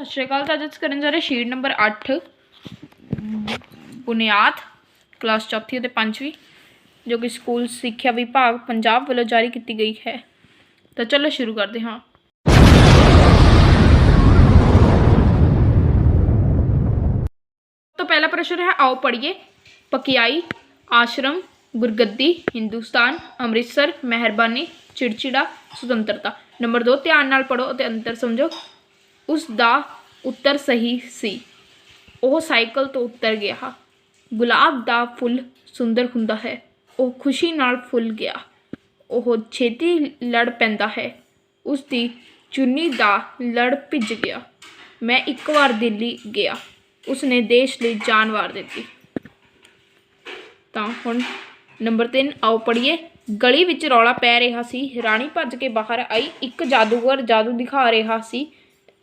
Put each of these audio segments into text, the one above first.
सत श्री अकाल। तो अज करन जा रहे शीट नंबर 8 बुनियाद क्लास चौथी और पांचवीं जो कि स्कूल सिक्ख्या विभाग पंजाब वालों जारी की गई है। तो चलो शुरू करते हाँ। तो पहला प्रश्न है, आओ पढ़िए। पकियाई, आश्रम, गुरगद्दी, हिंदुस्तान, अमृतसर, मेहरबानी, चिड़चिड़ा, सुतंत्रता। नंबर 2, ध्यान नाल पढ़ो और अंतर समझो। उस दा उत्तर सही सी। ਉਹ ਸਾਈਕਲ ਤੋਂ ਉਤਰ ਗਿਆ। ਗੁਲਾਬ ਦਾ ਫੁੱਲ ਸੁੰਦਰ ਹੁੰਦਾ ਹੈ। ਉਹ ਖੁਸ਼ੀ ਨਾਲ ਫੁੱਲ ਗਿਆ। ਉਹ ਛੇਤੀ ਲੜ ਪੈਂਦਾ ਹੈ। ਉਸ ਦੀ ਚੁੰਨੀ ਦਾ ਲੜ ਭਿੱਜ ਗਿਆ। ਮੈਂ ਇੱਕ ਵਾਰ ਦਿੱਲੀ ਗਿਆ। ਉਸਨੇ ਦੇਸ਼ ਲਈ ਜਾਨ ਵਾਰ ਦਿੱਤੀ। ਤਾਂ ਹੁਣ ਨੰਬਰ 3 ਆਓ ਪੜ੍ਹੀਏ। ਗਲੀ ਵਿੱਚ ਰੌਲਾ ਪੈ ਰਿਹਾ ਸੀ। ਰਾਣੀ ਭੱਜ ਕੇ ਬਾਹਰ ਆਈ। ਇੱਕ ਜਾਦੂਗਰ ਜਾਦੂ ਦਿਖਾ ਰਿਹਾ ਸੀ।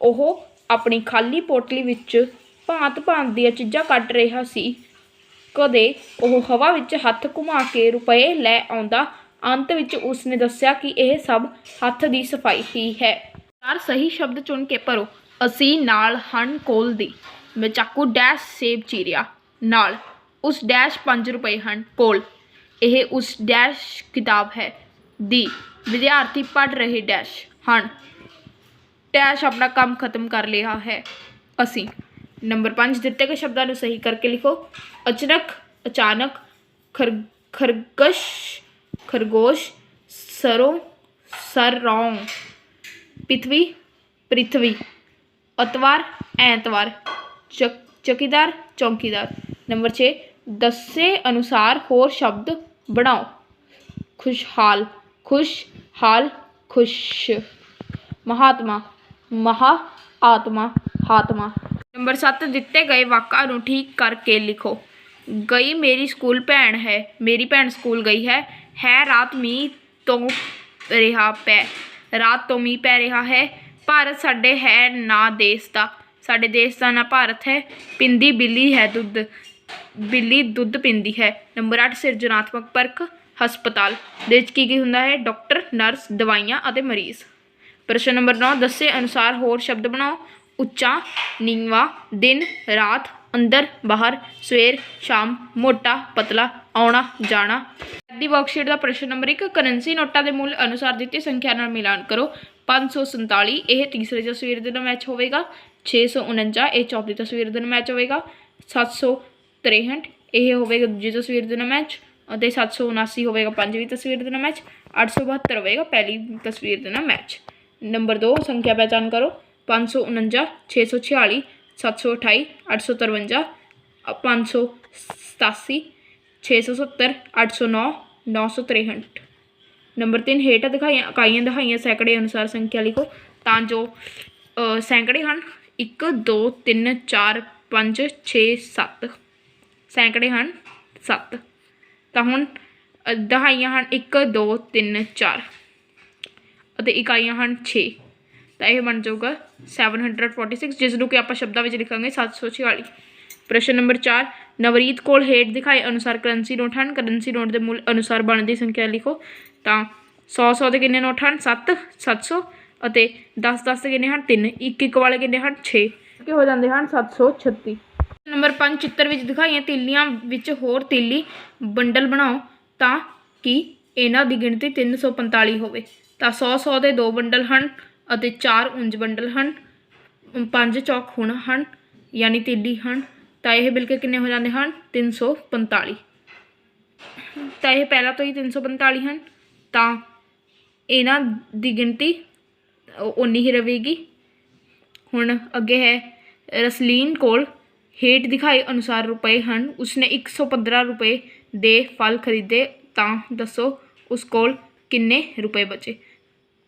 ਉਹ ਆਪਣੀ ਖਾਲੀ ਪੋਟਲੀ ਵਿੱਚ ਭਾਂਤ ਭਾਂਤ ਦੀਆਂ ਚੀਜ਼ਾਂ ਕੱਢ ਰਿਹਾ ਸੀ। ਕਦੇ ਉਹ ਹਵਾ ਵਿੱਚ ਹੱਥ ਘੁਮਾ ਕੇ ਰੁਪਏ ਲੈ ਆਉਂਦਾ। ਅੰਤ ਵਿੱਚ ਉਸਨੇ ਦੱਸਿਆ ਕਿ ਇਹ ਸਭ ਹੱਥ ਦੀ ਸਫਾਈ ਹੀ ਹੈ। ਚਾਰ ਸਹੀ ਸ਼ਬਦ ਚੁਣ ਕੇ ਭਰੋ। ਅਸੀਂ ਨਾਲ ਹਨ ਕੋਲ ਦੀ। ਮੈਂ ਚਾਕੂ ਡੈਸ਼ ਸੇਬ ਚੀਰਿਆ। ਨਾਲ ਉਸ ਡੈਸ਼ 5 ਰੁਪਏ ਹਨ। ਕੋਲ ਇਹ ਉਸ ਡੈਸ਼ ਕਿਤਾਬ ਹੈ। ਦੀ ਵਿਦਿਆਰਥੀ ਪੜ੍ਹ ਰਹੇ ਡੈਸ਼ ਹਨ। डैश अपना काम खत्म कर लिया है। असी नंबर 5 दिते गए शब्दों को सही करके लिखो। अचानक, अचानक, खरगश, खरगोश, सरों, सरौं, पृथ्वी, पृथ्वी, अतवार, ऐतवार, चौकीदार, चौकीदार। नंबर 6 दसे अनुसार होर शब्द बनाओ। खुशहाल, खुश हाल, खुश। महात्मा, महा आत्मा, हात्मा। नंबर 7 दिते गए वाक्यां नूं ठीक करके लिखो। गई मेरी स्कूल भैन है। मेरी भैन स्कूल गई है रात मीह तो रिहा पै। रात तो मीह पै रहा है। भारत साडे है ना देश दा। साडे देश दा ना भारत है। पिंदी बिल्ली है दुध। बिल्ली दुध पिंदी है। नंबर 8 सिरजनात्मक परख। हस्पताल दे की हुंदा है। डॉक्टर, नर्स, दवाइयां अते मरीज़। प्रश्न नंबर 9 दसे अनुसार होर शब्द बनाओ। उच्चा, नीवा, दिन, रात, अंदर, बाहर, सवेर, शाम, मोटा, पतला, आना, जाना। दी वर्कशीट का प्रश्न नंबर 1 करंसी नोटा के मूल अनुसार दी संख्या नाल मिलान करो। 547 यह तीसरे तस्वीर दिन मैच होगा। 649 यह चौथी तस्वीर दिन मैच होगा। 763 यह होगा दूजी तस्वीर दिन मैच। 779 होगा पंजवीं तस्वीर दिन मैच। 872 होगा पहली तस्वीर दिन मैच। नंबर 2 संख्या पहचान करो। 549, 646, 728, 853, 587, 670, 809, 963। नंबर 3 हेठ इकाइयां दिखाइयां सैकड़े अनुसार संख्या लिखो। तो जो सैकड़े हैं 1 2 3 4 5 6 7 सैकड़े हैं 7। तो हुण दहाइयां हैं 1 2 3 4 ਅਤੇ ਇਕਾਈਆਂ ਹਨ 6। ਤਾਂ ਇਹ ਬਣ ਜਾਊਗਾ 746 ਜਿਸ ਨੂੰ ਕਿ ਆਪਾਂ ਸ਼ਬਦਾਂ ਵਿੱਚ ਲਿਖਾਂਗੇ 746। ਪ੍ਰਸ਼ਨ ਨੰਬਰ 4 ਨਵਰੀਤ ਕੋਲ ਹੇਠ ਦਿਖਾਏ ਅਨੁਸਾਰ ਕਰੰਸੀ ਨੋਟ ਹਨ। ਕਰੰਸੀ ਨੋਟ ਦੇ ਮੁੱਲ ਅਨੁਸਾਰ ਬਣਦੀ ਸੰਖਿਆ ਲਿਖੋ। ਤਾਂ 100 ਦੇ ਕਿੰਨੇ ਨੋਟ ਹਨ 7 700 ਅਤੇ 10 ਦੇ ਕਿੰਨੇ ਹਨ 3 1 ਵਾਲੇ ਕਿੰਨੇ ਹਨ 6 ਕਿ ਹੋ ਜਾਂਦੇ ਹਨ 736। ਨੰਬਰ 5 ਚਿੱਤਰ ਵਿੱਚ ਦਿਖਾਈਆਂ ਤਿੱਲੀਆਂ ਵਿੱਚ ਹੋਰ ਤਿੱਲੀ ਬੰਡਲ ਬਣਾਓ ਤਾਂ ਕਿ ਇਹਨਾਂ ਦੀ ਗਿਣਤੀ 345 ਹੋਵੇ। ਤਾਂ 100 ਦੇ 2 ਬੰਡਲ ਹਨ ਅਤੇ 4 ਉਂਝ ਬੰਡਲ ਹਨ। 5 ਚੌਕ ਹੁਣ ਹਨ ਯਾਨੀ ਤਿੱਲੀ ਹਨ। ਤਾਂ ਇਹ ਮਿਲ ਕੇ ਕਿੰਨੇ ਹੋ ਜਾਂਦੇ ਹਨ 345। ਤਾਂ ਇਹ ਪਹਿਲਾਂ ਤੋਂ ਹੀ 345 ਹਨ। ਤਾਂ ਇਹਨਾਂ ਦੀ ਗਿਣਤੀ ਉਨੀ ਹੀ ਰਹੇਗੀ। ਹੁਣ ਅੱਗੇ ਹੈ ਰਸਲੀਨ ਕੋਲ ਹੇਠ ਦਿਖਾਏ ਅਨੁਸਾਰ ਰੁਪਏ ਹਨ। ਉਸਨੇ 115 ਰੁਪਏ ਦੇ ਫਲ ਖਰੀਦੇ ਤਾਂ ਦੱਸੋ ਉਸ ਕੋਲ ਕਿੰਨੇ ਰੁਪਏ ਬਚੇ।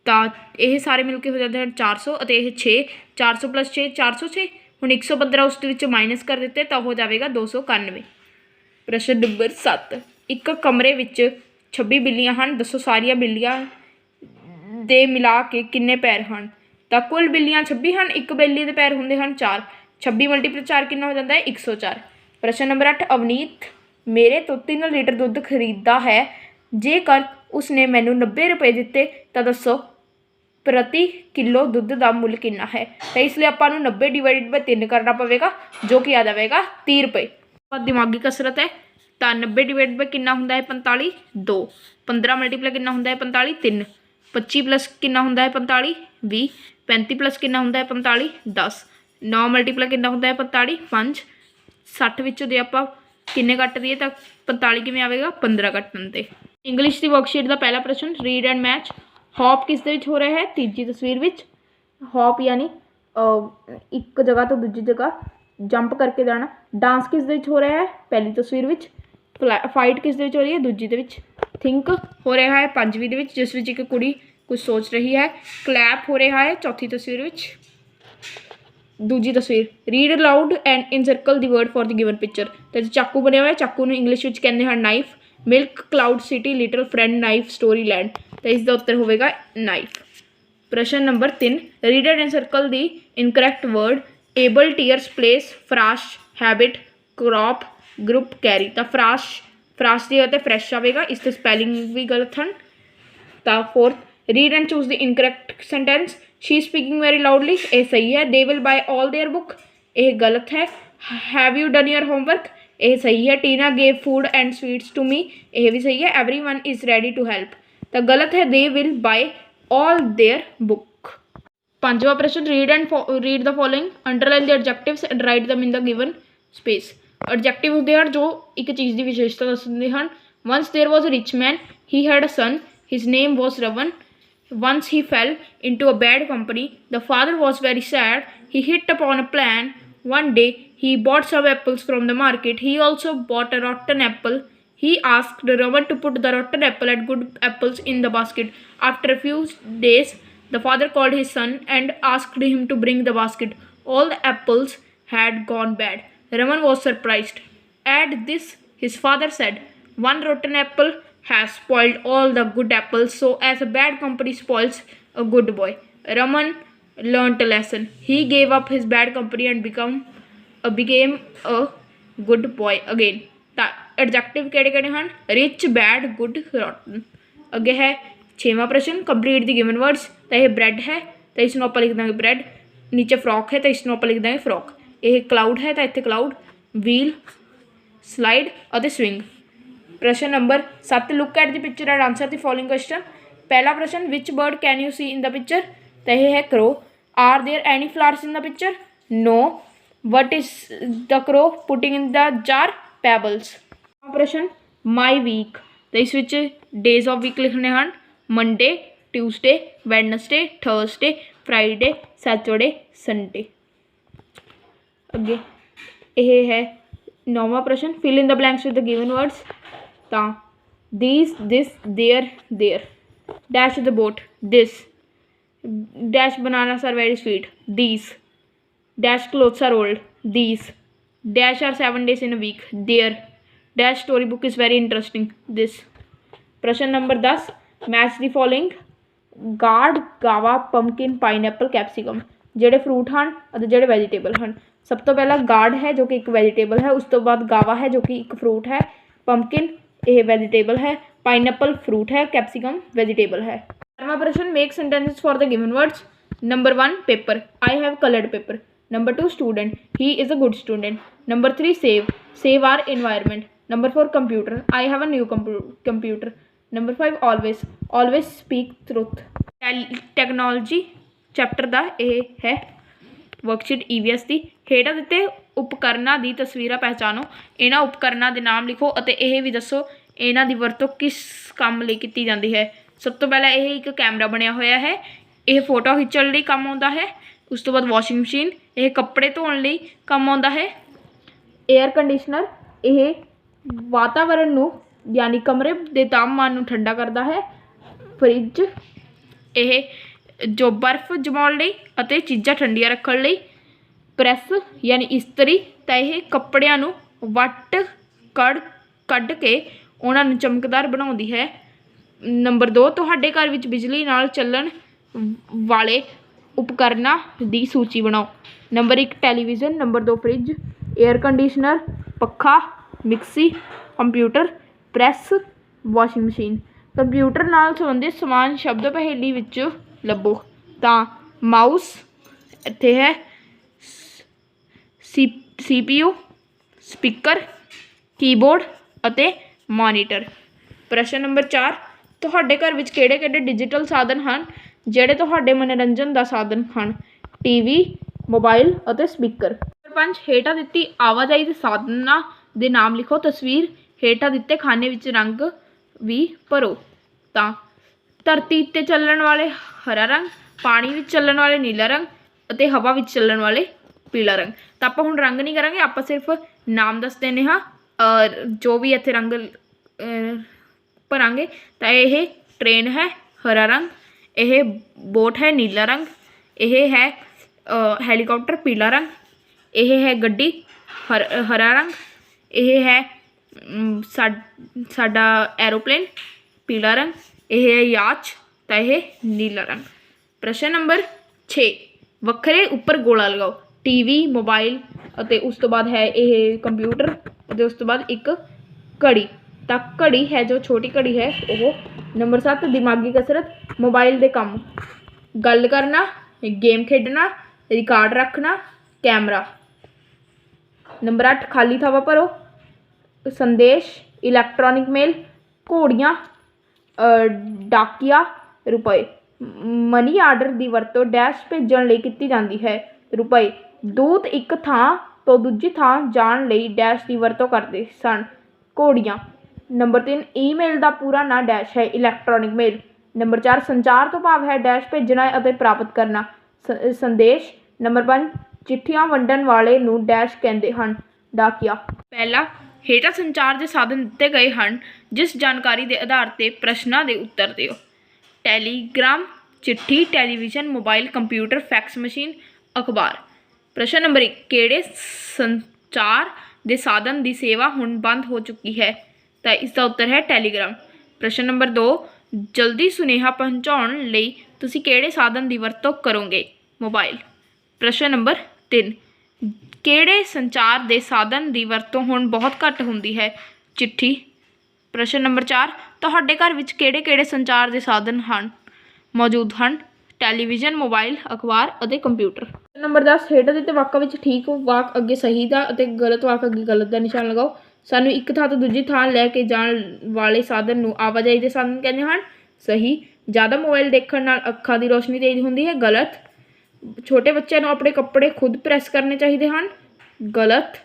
ਤਾਂ ਇਹ ਸਾਰੇ ਮਿਲ ਕੇ ਹੋ ਜਾਂਦੇ ਹਨ 400 ਅਤੇ ਇਹ 6 400 + 6 406। ਹੁਣ 115 ਉਸ ਦੇ ਵਿੱਚ ਮਾਈਨਸ ਕਰ ਦਿੱਤੇ ਤਾਂ ਹੋ ਜਾਵੇਗਾ 291। ਪ੍ਰਸ਼ਨ ਨੰਬਰ 7 ਇੱਕ ਕਮਰੇ ਵਿੱਚ 26 ਬਿੱਲੀਆਂ ਹਨ। ਦੱਸੋ ਸਾਰੀਆਂ ਬਿੱਲੀਆਂ ਦੇ ਮਿਲਾ ਕੇ ਕਿੰਨੇ ਪੈਰ ਹਨ। ਤਾਂ ਕੁੱਲ ਬਿੱਲੀਆਂ 26 ਹਨ। ਇੱਕ ਬਿੱਲੀ ਦੇ ਪੈਰ ਹੁੰਦੇ ਹਨ 4। 26 × 4 ਕਿੰਨਾ ਹੋ ਜਾਂਦਾ ਹੈ 104। ਪ੍ਰਸ਼ਨ ਨੰਬਰ 8 ਅਵਨੀਤ ਮੇਰੇ ਤੋਂ 3 ਲੀਟਰ ਦੁੱਧ ਖਰੀਦਦਾ ਹੈ। ਜੇਕਰ ਉਸਨੇ ਮੈਨੂੰ 90 ਰੁਪਏ ਦਿੱਤੇ ਤਾਂ ਦੱਸੋ प्रति किलो दुध का मुल कितना है। तो इसलिए आपां नूं 90 डिवाइडेड बाय 3 करना पवेगा, जो कि आ जाएगा 30 रुपये। दिमागी कसरत है, तो 90 डिवाइड बाय कितना हुंदा है 45 2, 15 मल्टीप्लाई कितना हुंदा है 45 3, 25 प्लस कितना हुंदा है 45 20, 35 प्लस कितना हुंदा है 45 10, 9 मल्टीप्लाई कितना हुंदा है 45 5, 60 विचों दे आपां किन्ने कट दईए तो 45 किवें आवेगा 15 कट्टण ते। इंग्लिश की वर्कशीट का पहला प्रश्न, रीड एंड मैच। हॉप किस दे विच हो रहा है, तीजी तस्वीर विच। हॉप यानी एक जगह तो दूजी जगह जंप करके जाना। डांस किस दे विच हो रहा है, पहली तस्वीर विच। फाइट किस दे विच हो रही है, दूजी दे विच। थिंक हो रहा है पंजवीं दे विच, जिस विच एक कुड़ी कुछ सोच रही है। क्लैप हो रहा है चौथी तस्वीर विच। दूजी तस्वीर, read aloud and encircle the word for the given picture. तो चाकू बनया हुआ है, चाकू नूं इंग्लिश विच कहंदे हैं knife. Milk, cloud city, little friend, knife, story land. तो इसका उत्तर होगा नाइफ। प्रश्न number 3, read and encircle the incorrect word. Able, tears, place, frash, habit, crop, group, carry. तो फ्राश की जगह फ्रैश आएगा, इससे स्पैलिंग भी गलत हैं। तो 4th, read and choose the incorrect sentence. She speaking very loudly, ये सही है। They will buy all their book, ये गलत है। Have you done your homework, ये सही है। Tina gave food and sweets to me, ये भी सही है। Every one is ready to help, तो गलत है। They will buy all their book. 5वां प्रश्न, read the following, underline the adjectives and right दम in the given space. Adjective होंदे हैं जो एक चीज़ की विशेषता दसदे हैं। Once there was a rich man, he had a son, his name was Ravan. Once he fell into a bad company. The father was very sad. He hit upon a plan. One day, he bought some apples from the market. He also bought a rotten apple. He asked Raman to put the rotten apple and good apples in the basket. After a few days, the father called his son and asked him to bring the basket. All the apples had gone bad. Raman was surprised. At this, his father said, "One rotten apple has spoiled all the good apples, so as a bad company spoils a good boy." Raman learnt a lesson. He gave up his bad company and became a good boy again. ਤਾਂ adjective ਕਿਹੜੇ ਹਨ, rich, bad, good, रॉटन। ਅੱਗੇ है 6वां प्रश्न, complete the given words. ਤਾਂ ਇਹ bread है, तो इसनों ਆਪਾਂ लिख ਦਾਂਗੇ ब्रैड। नीचे फ्रॉक है, तो इसनों ਆਪਾਂ लिख ਦਾਂਗੇ फ्रॉक। ਇਹ क्लाउड है, तो इत्थे क्लाउड। व्हील, स्लाइड और स्विंग। प्रश्न number 7, look at the picture and answer the following question. पहला प्रश्न, which bird can you see in the picture. तो यह है crow. Are there any flowers in the picture, no. What is the crow putting in the jar, pebbles. प्रश्न, my week. तो इस विच days of week लिखने हैं, Monday, Tuesday, Wednesday, Thursday, Friday, Saturday, Sunday. अगे यह है 9वां प्रश्न, fill in the blanks with the given words. तो these, this, there, dash the boat, this, dash bananas are very sweet, these, dash clothes are old, these, dash are 7 days in a week, there, dash storybook is very interesting, this। प्रश्न number 10, match the following, guard, गावा, pumpkin, pineapple, capsicum. ਜਿਹੜੇ fruit हैं और ਜਿਹੜੇ vegetable हैं। सब तो पहला गार्ड है जो कि एक वैजीटेबल है, उस तो बाद गावा है जो कि एक फ्रूट है, पंपकिन यह वैजीटेबल है, पाइनएप्पल फ्रूट है, कैप्सिकम वैजीटेबल है। 11वां प्रश्न, make sentences for the given words. Number 1, paper, I have coloured paper. Number 2, student, he is a good student. Number 3, save are environment. Number 4, computer, I have a new computer. Number 5, always speak truth. Technology chapter का यह है worksheet EVS की। ਹੇਠਾਂ ਦਿੱਤੇ ਉਪਕਰਨਾਂ ਦੀ ਤਸਵੀਰਾਂ ਪਹਿਚਾਨੋ, ਇਹਨਾਂ ਉਪਕਰਨਾਂ ਦੇ ਨਾਮ ਲਿਖੋ ਅਤੇ ਇਹ ਵੀ ਦੱਸੋ ਇਹਨਾਂ ਦੀ ਵਰਤੋਂ ਕਿਸ ਕੰਮ ਲਈ ਕੀਤੀ ਜਾਂਦੀ ਹੈ। ਸਭ ਤੋਂ ਪਹਿਲਾਂ ਇਹ ਇੱਕ ਕੈਮਰਾ ਬਣਿਆ ਹੋਇਆ ਹੈ, ਇਹ ਫੋਟੋ ਖਿੱਚਣ ਲਈ ਕੰਮ ਆਉਂਦਾ ਹੈ। ਉਸ ਤੋਂ ਬਾਅਦ ਵਾਸ਼ਿੰਗ ਮਸ਼ੀਨ, ਇਹ ਕੱਪੜੇ ਧੋਣ ਲਈ ਕੰਮ ਆਉਂਦਾ ਹੈ। 에ਅਰ ਕੰਡੀਸ਼ਨਰ, ਇਹ ਵਾਤਾਵਰਣ ਨੂੰ ਯਾਨੀ ਕਮਰੇ ਦੇ ਤਾਪਮਾਨ ਨੂੰ ਠੰਡਾ ਕਰਦਾ ਹੈ। ਫਰਿੱਜ, ਇਹ ਜੋ ਬਰਫ਼ ਜਮਾਉਣ ਲਈ ਅਤੇ ਚੀਜ਼ਾਂ ਠੰਡੀਆਂ ਰੱਖਣ ਲਈ। ਪ੍ਰੈਸ यानी इस्त्री, तो यह कपड़ियां नूं वट कढ़ के उन्होंने चमकदार बनाउंदी है। नंबर 2, तुहाडे घर विच बिजली नाल चलण वाले उपकरणों की सूची बनाओ। Number 1, television. Number 2, fridge, air conditioner, पखा, mixie, computer, press, washing machine. Computer नाल संबंधित समान शब्द पहेली विच लभो। ਤਾਂ ਮਾਊਸ, ਇੱਥੇ ਹੈ CPU, ਸਪੀਕਰ, ਕੀਬੋਰਡ ਅਤੇ ਮੋਨੀਟਰ। ਪ੍ਰਸ਼ਨ ਨੰਬਰ 4, ਤੁਹਾਡੇ ਘਰ ਵਿੱਚ ਕਿਹੜੇ ਕਿਹੜੇ ਡਿਜੀਟਲ ਸਾਧਨ ਹਨ ਜਿਹੜੇ ਤੁਹਾਡੇ ਮਨੋਰੰਜਨ ਦਾ ਸਾਧਨ ਹਨ? TV, ਮੋਬਾਈਲ ਅਤੇ ਸਪੀਕਰ। ਨੰਬਰ 5, ਹੇਠਾਂ ਦਿੱਤੀ ਆਵਾਜਾਈ ਦੇ ਸਾਧਨਾਂ ਦੇ ਨਾਮ ਲਿਖੋ। ਤਸਵੀਰ ਹੇਠਾਂ ਦਿੱਤੇ ਖਾਨੇ ਵਿੱਚ ਰੰਗ ਵੀ ਭਰੋ। ਤਾਂ ਧਰਤੀ ਉੱਤੇ ਚੱਲਣ ਵਾਲੇ ਹਰਾ ਰੰਗ, ਪਾਣੀ ਵਿੱਚ ਚੱਲਣ ਵਾਲੇ ਨੀਲਾ ਰੰਗ ਅਤੇ ਹਵਾ ਵਿੱਚ ਚੱਲਣ ਵਾਲੇ ਪੀਲਾ ਰੰਗ। ਤਾਂ ਆਪਾਂ ਹੁਣ ਰੰਗ ਨਹੀਂ ਕਰਾਂਗੇ, ਆਪਾਂ ਸਿਰਫ ਨਾਮ ਦੱਸ ਦਿੰਦੇ ਹਾਂ ਜੋ ਵੀ ਇੱਥੇ ਰੰਗ ਭਰਾਂਗੇ। ਤਾਂ ਇਹ ਟ੍ਰੇਨ ਹੈ ਹਰਾ ਰੰਗ, ਇਹ ਬੋਟ ਹੈ ਨੀਲਾ ਰੰਗ, ਇਹ ਹੈ ਹੈਲੀਕਾਪਟਰ ਪੀਲਾ ਰੰਗ, ਇਹ ਹੈ ਗੱਡੀ ਹਰਾ ਰੰਗ, ਇਹ ਹੈ ਸਾਡਾ ਐਰੋਪਲੇਨ ਪੀਲਾ ਰੰਗ, ਇਹ ਹੈ ਯਾਚ ਤਾਂ ਇਹ ਨੀਲਾ ਰੰਗ। ਪ੍ਰਸ਼ਨ ਨੰਬਰ 6, ਵੱਖਰੇ ਉੱਪਰ ਗੋਲਾ ਲਗਾਓ। TV, ਮੋਬਾਈਲ ਅਤੇ ਉਸ ਤੋਂ ਬਾਅਦ ਹੈ ਇਹ ਕੰਪਿਊਟਰ ਅਤੇ ਉਸ ਤੋਂ ਬਾਅਦ ਇੱਕ ਘੜੀ। ਤਾਂ ਘੜੀ ਹੈ ਜੋ ਛੋਟੀ ਘੜੀ ਹੈ ਉਹ। ਨੰਬਰ 7, ਦਿਮਾਗੀ ਕਸਰਤ। ਮੋਬਾਈਲ ਦੇ ਕੰਮ, ਗੱਲ ਕਰਨਾ, ਗੇਮ ਖੇਡਣਾ, ਰਿਕਾਰਡ ਰੱਖਣਾ, ਕੈਮਰਾ। ਨੰਬਰ 8, ਖਾਲੀ ਥਾਵਾਂ ਭਰੋ। ਸੰਦੇਸ਼, ਇਲੈਕਟ੍ਰੋਨਿਕ ਮੇਲ, ਘੋੜੀਆਂ, ਡਾਕੀਆ, ਰੁਪਏ। ਮਨੀ ਆਰਡਰ ਦੀ ਵਰਤੋਂ ਡੈਸ਼ ਭੇਜਣ ਲਈ ਕੀਤੀ ਜਾਂਦੀ ਹੈ, ਰੁਪਏ। ਦੂਤ ਇੱਕ ਥਾਂ ਤੋਂ ਦੂਜੀ ਥਾਂ ਜਾਣ ਲਈ ਡੈਸ਼ ਦੀ ਵਰਤੋਂ ਕਰਦੇ ਸਨ, ਘੋੜੀਆਂ। ਨੰਬਰ 3, ਈਮੇਲ ਦਾ ਪੂਰਾ ਨਾਂ ਡੈਸ਼ ਹੈ, ਇਲੈਕਟ੍ਰੋਨਿਕ ਮੇਲ। ਨੰਬਰ 4, ਸੰਚਾਰ ਤੋਂ ਭਾਵ ਹੈ ਡੈਸ਼ ਭੇਜਣਾ ਅਤੇ ਪ੍ਰਾਪਤ ਕਰਨਾ, ਸੰਦੇਸ਼। ਨੰਬਰ 5, ਚਿੱਠੀਆਂ ਵੰਡਣ ਵਾਲੇ ਨੂੰ ਡੈਸ਼ ਕਹਿੰਦੇ ਹਨ, ਡਾਕੀਆ। ਪਹਿਲਾ, ਹੇਠਾਂ ਸੰਚਾਰ ਦੇ ਸਾਧਨ ਦਿੱਤੇ ਗਏ ਹਨ ਜਿਸ ਜਾਣਕਾਰੀ ਦੇ ਆਧਾਰ 'ਤੇ ਪ੍ਰਸ਼ਨਾਂ ਦੇ ਉੱਤਰ ਦਿਓ। ਟੈਲੀਗ੍ਰਾਮ, ਚਿੱਠੀ, television, mobile, computer, fax machine, ਅਖਬਾਰ। ਪ੍ਰਸ਼ਨ ਨੰਬਰ 1, ਕਿਹੜੇ ਸੰਚਾਰ ਦੇ ਸਾਧਨ ਦੀ ਸੇਵਾ ਹੁਣ ਬੰਦ ਹੋ ਚੁੱਕੀ ਹੈ? ਤਾਂ ਇਸ ਦਾ ਉੱਤਰ ਹੈ ਟੈਲੀਗ੍ਰਾਮ। ਪ੍ਰਸ਼ਨ ਨੰਬਰ 2, ਜਲਦੀ ਸੁਨੇਹਾ ਪਹੁੰਚਾਉਣ ਲਈ ਤੁਸੀਂ ਕਿਹੜੇ ਸਾਧਨ ਦੀ ਵਰਤੋਂ ਕਰੋਗੇ? ਮੋਬਾਈਲ। ਪ੍ਰਸ਼ਨ ਨੰਬਰ 3, ਕਿਹੜੇ ਸੰਚਾਰ ਦੇ ਸਾਧਨ ਦੀ ਵਰਤੋਂ ਹੁਣ ਬਹੁਤ ਘੱਟ ਹੁੰਦੀ ਹੈ? ਚਿੱਠੀ। ਪ੍ਰਸ਼ਨ ਨੰਬਰ 4, ਤੁਹਾਡੇ ਘਰ ਵਿੱਚ ਕਿਹੜੇ ਕਿਹੜੇ ਸੰਚਾਰ ਦੇ ਸਾਧਨ ਮੌਜੂਦ ਹਨ? ਟੈਲੀਵਿਜ਼ਨ, ਮੋਬਾਈਲ, ਅਖਬਾਰ ਅਤੇ ਕੰਪਿਊਟਰ। ਨੰਬਰ 10, ਹੇਠਾਂ ਦਿੱਤੇ ਵਾਕਾਂ ਵਿੱਚ ਠੀਕ ਵਾਕ ਅੱਗੇ ਸਹੀ ਦਾ ਅਤੇ ਗਲਤ ਵਾਕ ਅੱਗੇ ਗਲਤ ਦਾ ਨਿਸ਼ਾਨ ਲਗਾਓ। ਸਾਨੂੰ ਇੱਕ ਥਾਂ ਤੋਂ ਦੂਜੀ ਥਾਂ ਲੈ ਕੇ ਜਾਣ ਵਾਲੇ ਸਾਧਨ ਨੂੰ ਆਵਾਜਾਈ ਦੇ ਸਾਧਨ ਕਹਿੰਦੇ ਹਨ, ਸਹੀ। ਜ਼ਿਆਦਾ ਮੋਬਾਈਲ ਦੇਖਣ ਨਾਲ ਅੱਖਾਂ ਦੀ ਰੋਸ਼ਨੀ ਤੇਜ਼ ਹੁੰਦੀ ਹੈ, ਗਲਤ। ਛੋਟੇ ਬੱਚਿਆਂ ਨੂੰ ਆਪਣੇ ਕੱਪੜੇ ਖੁਦ ਪ੍ਰੈਸ ਕਰਨੇ ਚਾਹੀਦੇ ਹਨ, ਗਲਤ।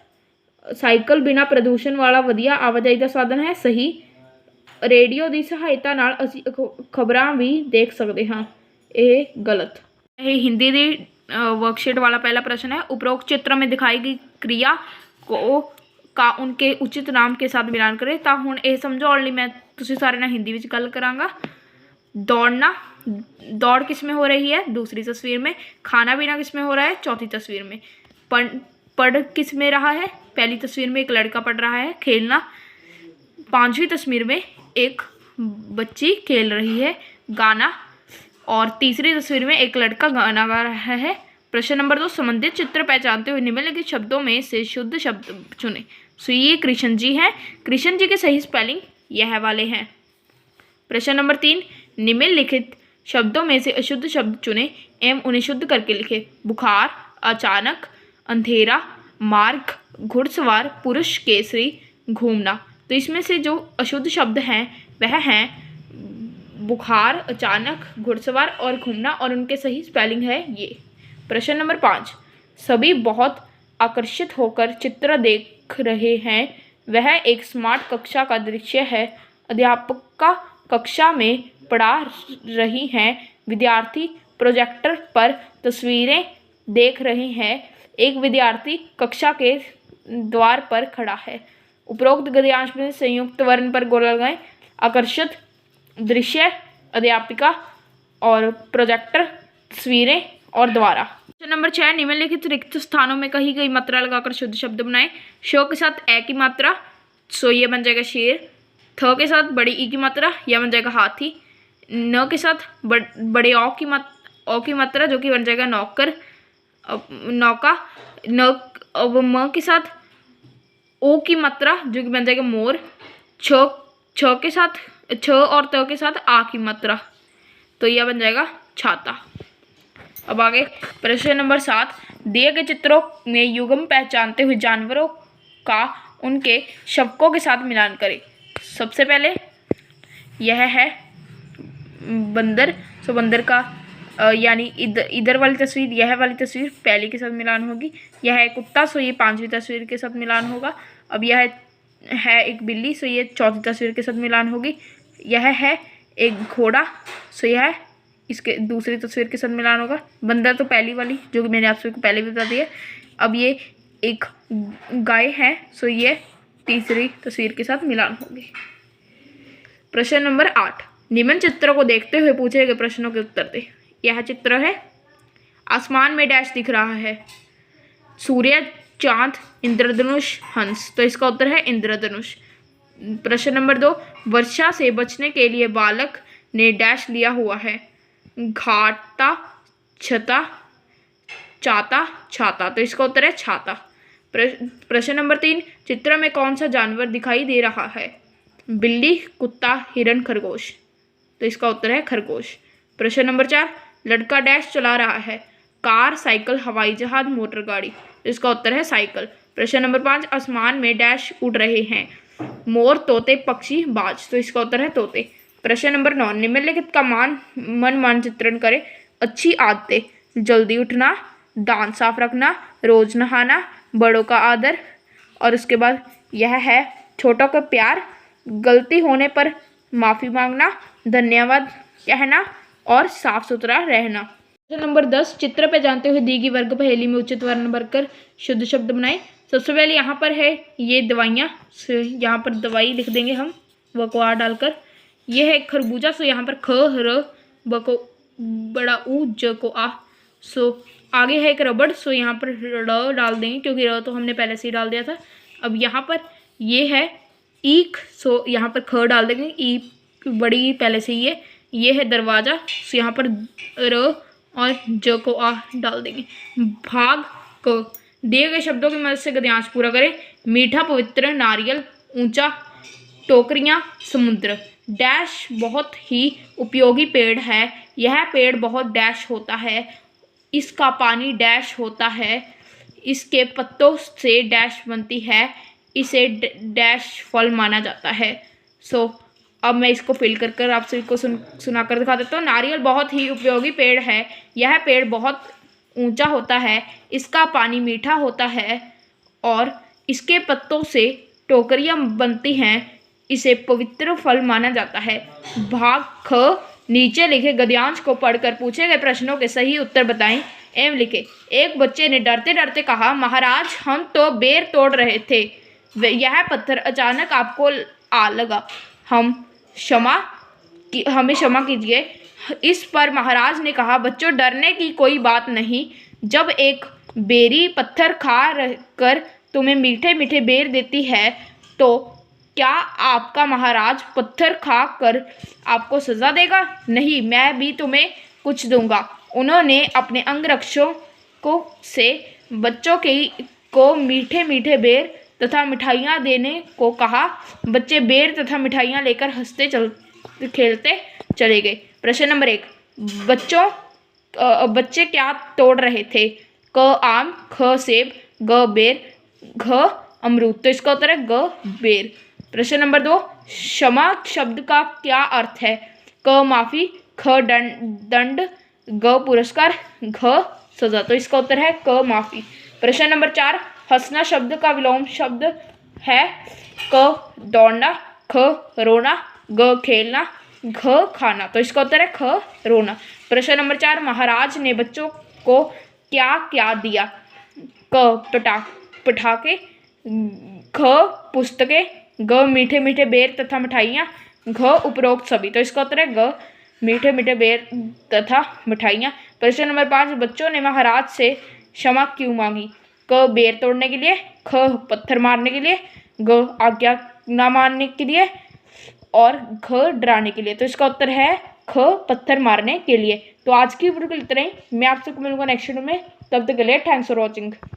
ਸਾਈਕਲ ਬਿਨਾਂ ਪ੍ਰਦੂਸ਼ਣ ਵਾਲਾ ਵਧੀਆ ਆਵਾਜਾਈ ਦਾ ਸਾਧਨ ਹੈ, ਸਹੀ। ਰੇਡੀਓ ਦੀ ਸਹਾਇਤਾ ਨਾਲ ਅਸੀਂ ਖਬਰਾਂ ਵੀ ਦੇਖ ਸਕਦੇ ਹਾਂ, ਇਹ ਗलत। ਇਹ हिंदी ਦੀ वर्कशीट वाला पहला प्रश्न है। उपरोक्त चित्र में दिखाई गई क्रिया का उनके उचित नाम के साथ मिलान करें। तो हुण ये समझाउण लई मैं तुसीं सारे नाल हिंदी विच गल करांगा। दौड़ना, दौड़ किस में हो रही है? दूसरी तस्वीर में। खाना पीना किस में हो रहा है? चौथी तस्वीर में। पढ़ किस में रहा है? पहली तस्वीर में एक लड़का पढ़ रहा है। खेलना, पांचवी तस्वीर में एक बच्ची खेल रही है। गाना, और तीसरी तस्वीर में एक लड़का गाना गा रहा है। प्रश्न नंबर 2, संबंधित चित्र पहचानते हुए निम्नलिखित शब्दों में से शुद्ध शब्द चुनें। सो ये कृष्ण जी हैं। कृष्ण जी के सही स्पेलिंग यह वाले हैं। प्रश्न नंबर 3, निम्नलिखित शब्दों में से अशुद्ध शब्द चुनें एवं उन्हें शुद्ध करके लिखें। बुखार, अचानक, अंधेरा, मार्ग, घुड़सवार, पुरुष, केसरी, घूमना। तो इसमें से जो अशुद्ध शब्द हैं वह हैं बुखार, अचानक, घुड़सवार और घूमना, और उनके सही स्पेलिंग है ये। प्रश्न नंबर 5, सभी बहुत आकर्षित होकर चित्र देख रहे हैं। वह एक स्मार्ट कक्षा का दृश्य है। अध्यापका कक्षा में पढ़ा रही हैं। विद्यार्थी प्रोजेक्टर पर तस्वीरें देख रहे हैं। एक विद्यार्थी कक्षा के द्वार पर खड़ा है। उपरोक्त गद्यांश में संयुक्त वर्ण पर गोला लगाएं। आकर्षित, दृश्य, अध्यापिका और प्रोजेक्टर, तस्वीरें और द्वारा। प्रश्न नंबर 6, निम्नलिखित रिक्त स्थानों में कही गई मात्रा लगाकर शुद्ध शब्द बनाएं। शो के साथ ए की मात्रा, सो ये बन जाएगा शेर। थ के साथ बड़ी ई की मात्रा, यह बन जाएगा हाथी। न के साथ बड़े ओ की मात्रा, जो कि बन जाएगा नौकर, नौका। न म के साथ ओ की मात्रा, जो कि बन जाएगा मोर। छ के साथ, छ और त के साथ आ की मात्रा, तो यह बन जाएगा छाता। अब आगे प्रश्न नंबर 7, दिए गए चित्रों में युग्म पहचानते हुए जानवरों का उनके शवकों के साथ मिलान करें। सबसे पहले यह है बंदर, सो बंदर का यानी इधर वाली तस्वीर, यह वाली तस्वीर पहली के साथ मिलान होगी। यह है कुत्ता, सो ये 5वीं तस्वीर के साथ मिलान होगा। अब यह है एक बिल्ली, सो ये 4थी तस्वीर के साथ मिलान होगी। यह है एक घोड़ा, सो यह इसके दूसरी तस्वीर के साथ मिलान होगा। बंदर तो पहली वाली, जो कि मैंने आप सबको पहले भी बता दी है। अब ये एक गाय है, सो ये 3री तस्वीर के साथ मिलान होगी। प्रश्न नंबर 8, निम्न चित्रों को देखते हुए पूछे गए प्रश्नों के उत्तर दें। यह चित्र है, आसमान में डैश दिख रहा है, सूर्य, चांद, इंद्रधनुष, हंस। तो इसका उत्तर है इंद्रधनुष। प्रश्न नंबर 2, वर्षा से बचने के लिए बालक ने डैश लिया हुआ है, घाटा, छता, चाता, छाता। तो इसका उत्तर है छाता। प्रश्न नंबर 3, चित्र में कौन सा जानवर दिखाई दे रहा है, बिल्ली, कुत्ता, हिरन, खरगोश। तो इसका उत्तर है खरगोश। प्रश्न नंबर 4, लड़का डैश चला रहा है, कार, साइकिल, हवाई जहाज, मोटर गाड़ी। तो इसका उत्तर है साइकिल। प्रश्न नंबर 5, आसमान में डैश उड़ रहे हैं, मोर, तोते, पक्षी, बाज। तो इसका उत्तर है तोते। प्रश्न नंबर 9, निम्नलिखित का मानचित्रण करें। अच्छी आदतें, जल्दी उठना, दांत साफ रखना, रोज नहाना, बड़ों का आदर, और उसके बाद यह है छोटों का प्यार, गलती होने पर माफ़ी मांगना, धन्यवाद कहना और साफ सुथरा रहना। प्रश्न नंबर 10, चित्र पे जानते हुए दी गई वर्ग पहेली में उचित वर्ण भरकर शुद्ध शब्द बनाएं। सबसे पहले यहाँ पर है ये दवाइयाँ, यहाँ पर दवाई लिख देंगे हम व को आ डालकर। यह है खरबूजा, सो यहाँ पर ख, र, ब को बड़ा ऊ, ज को आ। सो आगे है एक रबड़, सो यहाँ पर र डाल देंगे क्योंकि र तो हमने पहले से ही डाल दिया था। अब यहाँ पर ये है ईख, सो यहाँ पर ख डाल देंगे, ई बड़ी पहले से ही है। ये है दरवाज़ा, सो यहाँ पर र और ज को आ डाल देंगे। भाग को दिए गए शब्दों की मदद से गद्यांश पूरा करें। मीठा, पवित्र, नारियल, ऊंचा, टोकरियाँ, समुद्र। डैश बहुत ही उपयोगी पेड़ है, यह पेड़ बहुत डैश होता है, इसका पानी डैश होता है, इसके पत्तों से डैश बनती है, इसे डैश फल माना जाता है। सो अब मैं इसको फिल कर कर आप सभी को सुनाकर दिखा देता हूँ। नारियल बहुत ही उपयोगी पेड़ है, यह पेड़ बहुत ऊंचा होता है, इसका पानी मीठा होता है और इसके पत्तों से टोकरियाँ बनती हैं, इसे पवित्र फल माना जाता है। भाग ख, नीचे लिखे गद्यांश को पढ़कर पूछे गए प्रश्नों के सही उत्तर बताएं एवं लिखें। एक बच्चे ने डरते डरते कहा, महाराज हम तो बेर तोड़ रहे थे, यह पत्थर अचानक आपको आ लगा, हमें क्षमा कीजिए। इस पर महाराज ने कहा, बच्चों डरने की कोई बात नहीं, जब एक बेरी पत्थर खा कर तुम्हें मीठे मीठे बेर देती है तो क्या आपका महाराज पत्थर खा कर आपको सजा देगा? नहीं, मैं भी तुम्हें कुछ दूंगा। उन्होंने अपने अंगरक्षकों से बच्चों को मीठे मीठे बेर तथा मिठाइयाँ देने को कहा। बच्चे बेर तथा मिठाइयाँ लेकर हंसते खेलते चले गए। प्रश्न नंबर 1, बच्चे क्या तोड़ रहे थे? क आम, ख सेब, ग बेर, घ अमरूद। तो इसका उत्तर है ग बेर। प्रश्न नंबर 2, क्षमा शब्द का क्या अर्थ है? क माफ़ी, ख दंड, ग पुरस्कार, घ सजा। तो इसका उत्तर है क माफ़ी। प्रश्न नंबर 4, हंसना शब्द का विलोम शब्द है क दौड़ना, ख रोना, ग खेलना, घ खाना। तो इसका उत्तर है ख रोना। प्रश्न नंबर 4, महाराज ने बच्चों को क्या क्या दिया? क पटाखे, ख पुस्तकें, ग मीठे मीठे बेर तथा मिठाइयाँ, घ उपरोक्त सभी। तो इसका उत्तर है ग मीठे मीठे बेर तथा मिठाइयाँ। प्रश्न नंबर 5, बच्चों ने महाराज से क्षमा क्यों मांगी? क बेर तोड़ने के लिए, ख पत्थर मारने के लिए, ग आज्ञा ना मानने के लिए और घ डराने के लिए। तो इसका उत्तर है ख पत्थर मारने के लिए। तो आज की वीडियो के लिए इतना ही। मैं आपसे मिलूंगा नेक्स्ट वीडियो में, तब तक के लिए थैंक्स फॉर वॉचिंग।